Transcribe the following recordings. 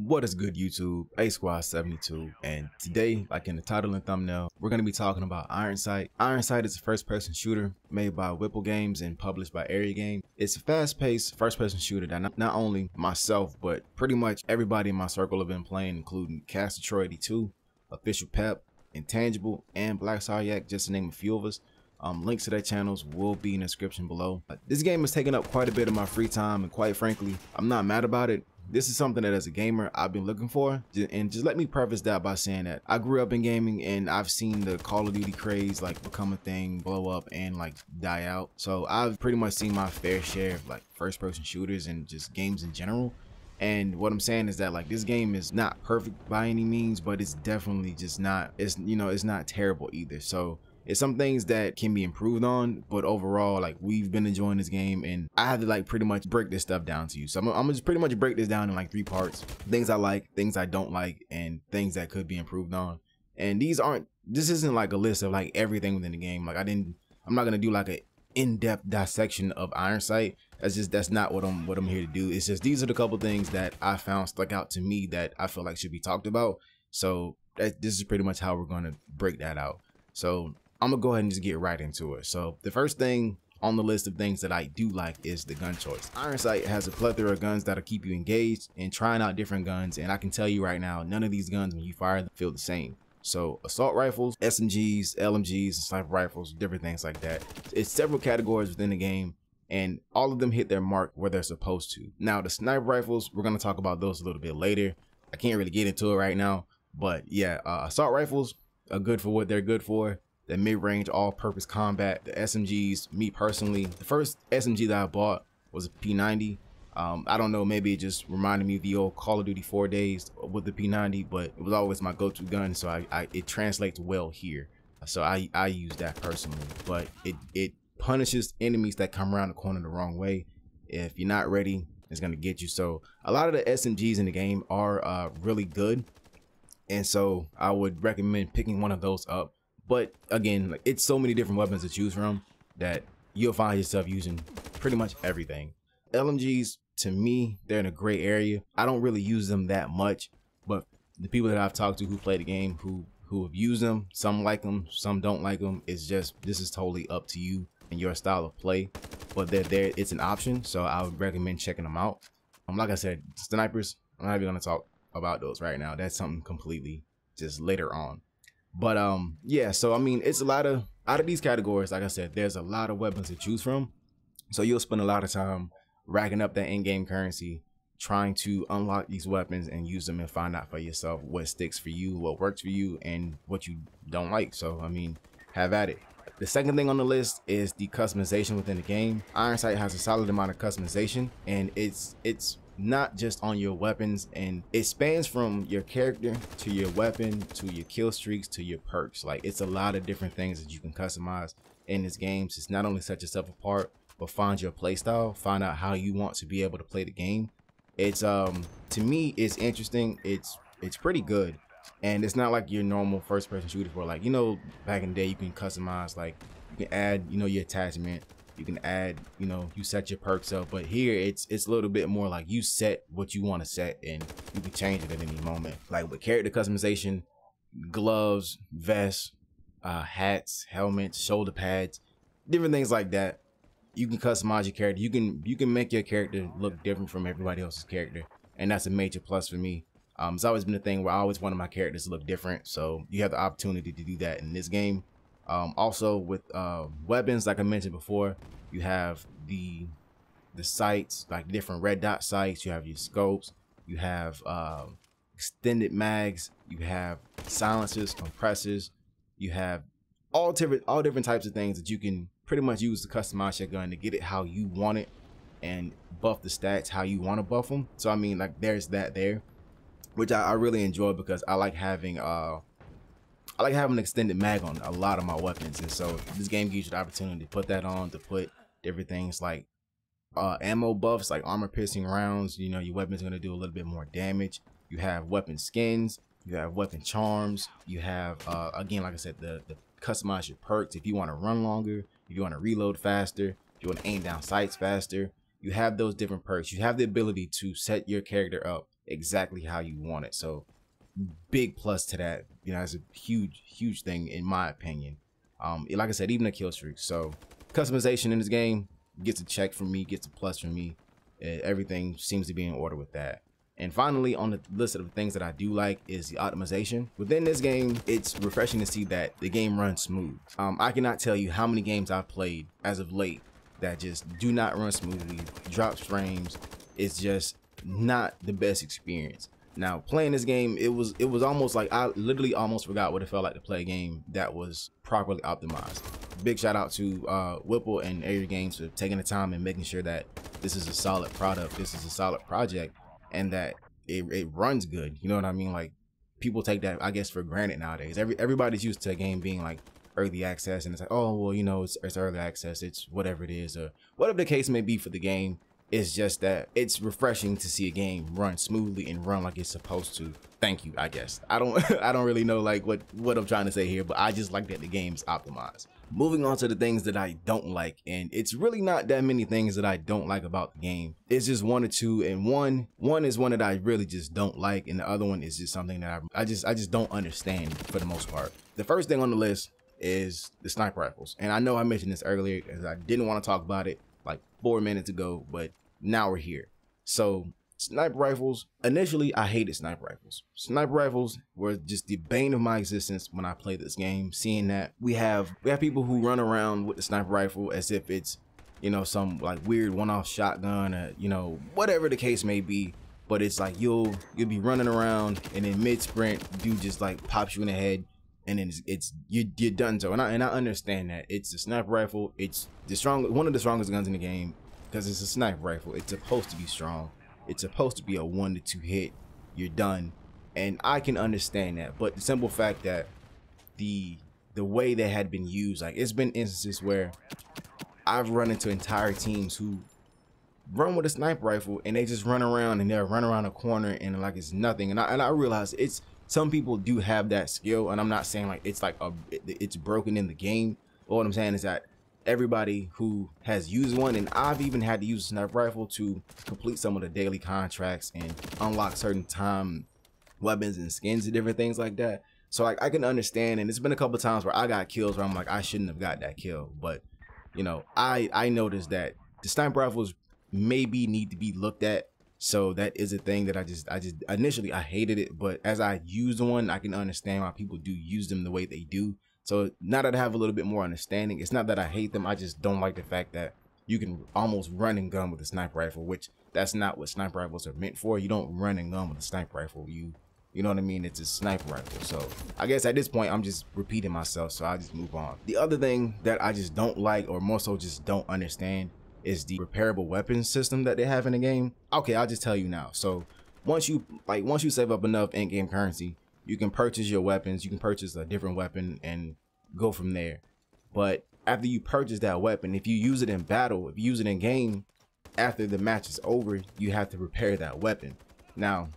What is good, YouTube? A Squad 72, and today, like in the title and thumbnail, we're going to be talking about Ironsight. Ironsight is a first-person shooter made by Whipple Games and published by Area Game. It's a fast-paced first-person shooter that not only myself, but pretty much everybody in my circle have been playing, including Castor82, OfficialPep, Intangible, and Blackstaryack, just to name a few of us. Links to their channels will be in the description below. This game has taken up quite a bit of my free time, and quite frankly, I'm not mad about it. This is something that as a gamer I've been looking for, and just let me preface that by saying that I grew up in gaming and I've seen the Call of Duty craze like become a thing, blow up, and like die out. So I've pretty much seen my fair share of like first person shooters and just games in general. And what I'm saying is that like this game is not perfect by any means, but it's definitely just not, it's not terrible either. So it's some things that can be improved on, but overall, like, we've been enjoying this game, and I have to like pretty much break this stuff down to you. So I'm gonna just pretty much break this down in like 3 parts: things I like, things I don't like, and things that could be improved on. And this isn't like a list of like everything within the game. Like I'm not gonna do like an in-depth dissection of Ironsight. That's not what I'm here to do. It's just these are the couple things that I found stuck out to me that I feel like should be talked about. So this is pretty much how we're gonna break that out. So I'm gonna go ahead and just get right into it. So the first thing on the list of things that I do like is the gun choice. Ironsight has a plethora of guns that'll keep you engaged and trying out different guns, and I can tell you right now, none of these guns when you fire them feel the same. So assault rifles, SMGs, LMGs, sniper rifles, different things like that. It's several categories within the game, and all of them hit their mark where they're supposed to. Now the sniper rifles, we're gonna talk about those a little bit later. I can't really get into it right now, but yeah, assault rifles are good for what they're good for. The mid-range all-purpose combat. The SMGs, me personally, the first SMG that I bought was a P90. I don't know, maybe it just reminded me of the old Call of Duty 4 days with the P90, but it was always my go-to gun, so it translates well here. So I use that personally, but it punishes enemies that come around the corner the wrong way. If you're not ready, it's gonna get you. So a lot of the SMGs in the game are really good, and so I would recommend picking one of those up. But again, like, it's so many different weapons to choose from that you'll find yourself using pretty much everything. LMGs, to me, they're in a gray area. I don't really use them that much, but the people that I've talked to who play the game, who have used them, some like them, some don't like them. It's just, this is totally up to you and your style of play. But they're there, it's an option, so I would recommend checking them out. Like I said, snipers, I'm not even gonna talk about those right now. That's something completely just later on. But yeah, so I mean, it's out of these categories, like I said, there's a lot of weapons to choose from. So you'll spend a lot of time racking up that in-game currency, trying to unlock these weapons and use them and find out for yourself what sticks for you, what works for you, and what you don't like. So I mean, have at it. The second thing on the list is the customization within the game. Ironsight has a solid amount of customization, and it's not just on your weapons, and it spans from your character to your weapon to your kill streaks to your perks. Like, it's a lot of different things that you can customize in this game. It's not only set yourself apart, but find your play style, find out how you want to be able to play the game. It's to me, it's interesting. It's pretty good, and it's not like your normal first person shooters where, like, you know, back in the day you can customize, like you can add, you know, your attachment. You can add, you know, you set your perks up, but here it's a little bit more like you set what you want to set and you can change it at any moment. Like with character customization, gloves, vests, hats, helmets, shoulder pads, different things like that. You can customize your character. You can make your character look different from everybody else's character, and that's a major plus for me. It's always been a thing where I always wanted my characters to look different, so you have the opportunity to do that in this game. Also with weapons, like I mentioned before, you have the sights, like different red dot sights. You have your scopes, you have extended mags, you have silencers, compressors, you have all different types of things that you can pretty much use to customize your gun to get it how you want it and buff the stats how you want to buff them. So I mean, like, there's that there, which I really enjoy because I like having an extended mag on a lot of my weapons, and so this game gives you the opportunity to put that on, to put different things like ammo buffs, like armor piercing rounds. You know, your weapon's gonna do a little bit more damage. You have weapon skins, you have weapon charms, you have again, like I said, the customize your perks. If you want to run longer, if you want to reload faster, if you want to aim down sights faster, you have those different perks. You have the ability to set your character up exactly how you want it. So big plus to that. You know, it's a huge thing in my opinion. Like I said, even a kill streak. So customization in this game gets a check from me, gets a plus from me. Everything seems to be in order with that. And finally, on the list of things that I do like is the optimization. Within this game, it's refreshing to see that the game runs smooth. I cannot tell you how many games I've played as of late that just do not run smoothly, drops frames. It's just not the best experience. Now, playing this game, it was almost like I literally almost forgot what it felt like to play a game that was properly optimized. Big shout out to Whipple and Area Games for taking the time and making sure that this is a solid product, this is a solid project, and that it runs good. You know what I mean? Like, people take that, I guess, for granted nowadays. Everybody's used to a game being like early access, and it's like, oh well, you know, it's early access, it's whatever it is, or whatever the case may be for the game. It's just that it's refreshing to see a game run smoothly and run like it's supposed to. Thank you, I guess. I don't really know like what I'm trying to say here, but I just like that the game's optimized. Moving on to the things that I don't like, and it's really not that many things that I don't like about the game. It's just one or two, and one is one that I really just don't like, and the other one is just something that I just don't understand for the most part. The first thing on the list is the sniper rifles, and I know I mentioned this earlier because I didn't want to talk about it like 4 minutes ago, but now we're here. So sniper rifles, initially I hated sniper rifles. Sniper rifles were just the bane of my existence when I played this game, seeing that we have people who run around with the sniper rifle as if it's, you know, some like weird one-off shotgun, or, you know, whatever the case may be. But it's like you'll be running around, and then mid sprint dude just like pops you in the head, and then you're done. So and I understand that it's a sniper rifle, it's one of the strongest guns in the game because it's a sniper rifle. It's supposed to be strong. It's supposed to be a 1 to 2 hit, you're done, and I can understand that. But the simple fact that the way they had been used, like, it's been instances where I've run into entire teams who run with a sniper rifle and they just run around, and they'll run around a corner and like it's nothing. And I realize it's, some people do have that skill, and I'm not saying like it's like it's broken in the game. But what I'm saying is that everybody who has used one, and I've even had to use a sniper rifle to complete some of the daily contracts and unlock certain time weapons and skins and different things like that. So like I can understand, and it's been a couple of times where I got kills where I'm like, I shouldn't have got that kill. But you know, I noticed that the sniper rifles maybe need to be looked at. So that is a thing that I just initially I hated it, but as I used one, I can understand why people do use them the way they do. So now that I have a little bit more understanding, it's not that I hate them, I just don't like the fact that you can almost run and gun with a sniper rifle, which that's not what sniper rifles are meant for. You don't run and gun with a sniper rifle. You know what I mean? It's a sniper rifle. So I guess at this point I'm just repeating myself, so I'll just move on. The other thing that I just don't like, or more so just don't understand, is the repairable weapons system that they have in the game. Okay, I'll just tell you now. So once you save up enough in-game currency, you can purchase your weapons, you can purchase a different weapon and go from there. But after you purchase that weapon, if you use it in battle, if you use it in game, after the match is over, you have to repair that weapon. Now,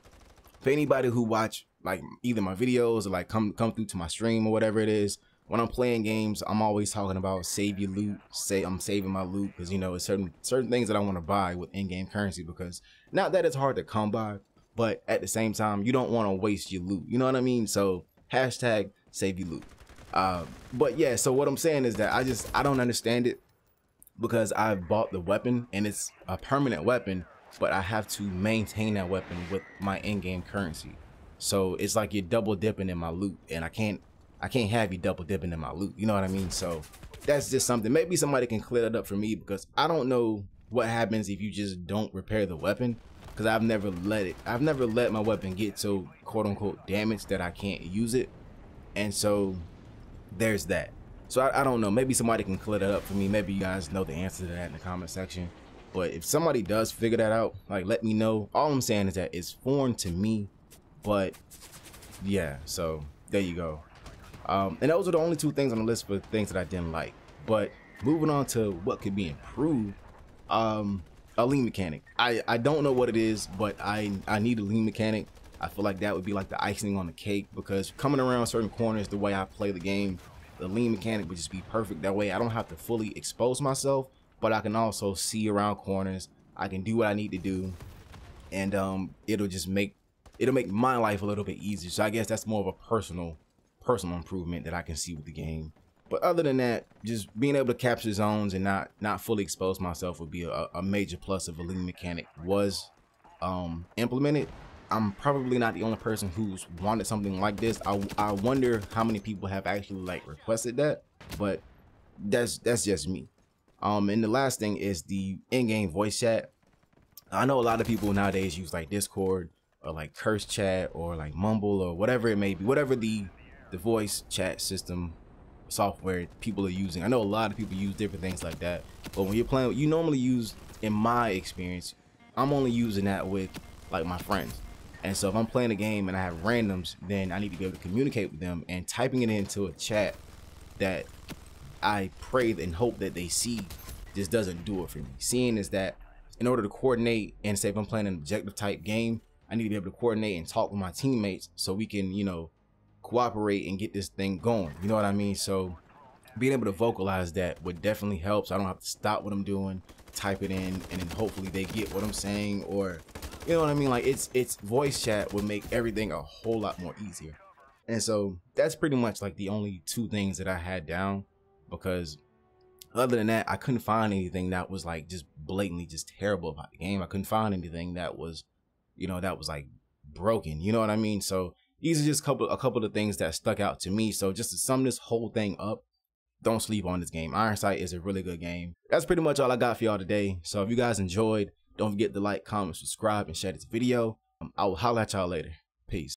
for anybody who watch like either my videos or like come through to my stream or whatever it is, when I'm playing games, I'm always talking about save your loot, say I'm saving my loot, because you know it's certain things that I want to buy with in-game currency, because not that it's hard to come by, but at the same time you don't want to waste your loot, you know what I mean? So hashtag save your loot. But yeah, so what I'm saying is that I don't understand it, because I've bought the weapon and it's a permanent weapon, but I have to maintain that weapon with my in-game currency. So it's like you're double dipping in my loot, and I can't have you double dipping in my loot, you know what I mean? So that's just something, maybe somebody can clear that up for me, because I don't know what happens if you just don't repair the weapon, because I've never let my weapon get so quote unquote damaged that I can't use it. And so there's that. So I don't know, maybe somebody can clear that up for me. Maybe you guys know the answer to that in the comment section, but if somebody does figure that out, like, let me know. All I'm saying is that it's foreign to me, but yeah, so there you go. And those are the only two things on the list for things that I didn't like. But moving on to what could be improved, a lean mechanic. I don't know what it is, but I need a lean mechanic. I feel like that would be like the icing on the cake, because coming around certain corners, the way I play the game, the lean mechanic would just be perfect. That way I don't have to fully expose myself, but I can also see around corners. I can do what I need to do, and it'll just make it'll make my life a little bit easier. So I guess that's more of a personal improvement that I can see with the game. But other than that, just being able to capture zones and not fully expose myself would be a major plus if a lean mechanic was implemented. I'm probably not the only person who's wanted something like this. I wonder how many people have actually like requested that, but that's just me. And the last thing is the in-game voice chat. I know a lot of people nowadays use like Discord or like Curse Chat or like Mumble or whatever it may be, whatever the voice chat system software people are using. I know a lot of people use different things like that, but when you're playing, you normally use, in my experience, I'm only using that with like my friends. And so if I'm playing a game and I have randoms, then I need to be able to communicate with them, and typing it into a chat that I pray and hope that they see just doesn't do it for me. Seeing is that in order to coordinate, and say if I'm playing an objective type game, I need to be able to coordinate and talk with my teammates so we can, you know, cooperate and get this thing going. You know what I mean? So being able to vocalize that would definitely help, so I don't have to stop what I'm doing, type it in, and then hopefully they get what I'm saying, or you know what I mean? Like it's voice chat would make everything a whole lot more easier. And so that's pretty much like the only two things that I had down, because other than that, I couldn't find anything that was like just blatantly just terrible about the game. I couldn't find anything that was, you know, that was like broken. You know what I mean? So these are just a couple of things that stuck out to me. So just to sum this whole thing up, don't sleep on this game. Ironsight is a really good game. That's pretty much all I got for y'all today. So if you guys enjoyed, don't forget to like, comment, subscribe, and share this video. I will holler at y'all later. Peace.